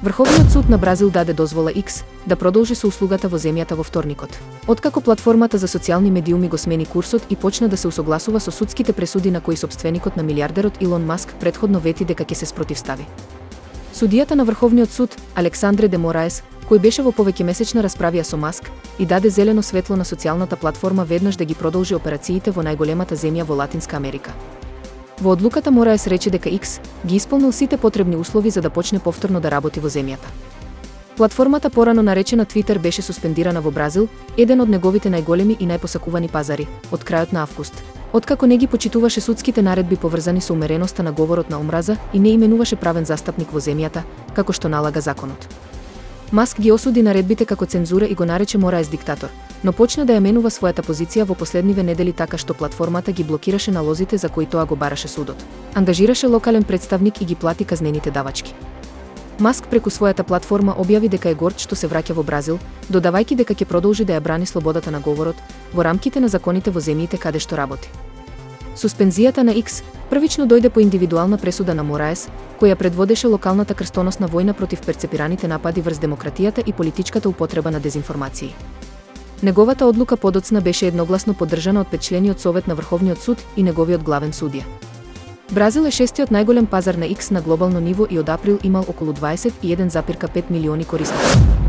Врховниот суд на Бразил даде дозвола X да продолжи со услугата во земјата во вторникот. Откако платформата за социјални медиуми го смени курсот и почна да се усогласува со судските пресуди на кои собственикот на милијардерот Илон Маск претходно вети дека ќе се спротивстави. Судијата на Врховниот суд, Александре де Мораес, кој беше во повеќемесечна расправија со Маск, и даде зелено светло на социјалната платформа веднаш да ги продолжи операциите во најголемата земја во Латинска Америка. Во одлуката Мораес рече дека X ги исполнил сите потребни услови за да почне повторно да работи во земјата. Платформата порано наречена Twitter беше суспендирана во Бразил, еден од неговите најголеми и најпосакувани пазари, од крајот на август, откако не ги почитуваше судските наредби поврзани со умереноста на говорот на омраза и не именуваше правен застапник во земјата, како што налага законот. Маск ги осуди наредбите како цензура и го нарече Мораес диктатор, но почна да ја менува својата позиција во последниве недели така што платформата ги блокираше налозите за кои тоа го бараше судот, ангажираше локален представник и ги плати казнените давачки. Маск преку својата платформа објави дека е горд што се враќа во Бразил, додавајќи дека ќе продолжи да ја брани слободата на говорот во рамките на законите во земјите каде што работи. Суспензијата на X првично дојде по индивидуална пресуда на Мораес, која предводеше локалната крстоносна војна против перцепираните напади врз демократијата и политичката употреба на дезинформации. Неговата одлука подоцна беше едногласно поддржана од петчлениот совет на Врховниот суд и неговиот главен судија. Бразил е шестиот најголем пазар на X на глобално ниво и од април имал околу 21,5 милиони корисници.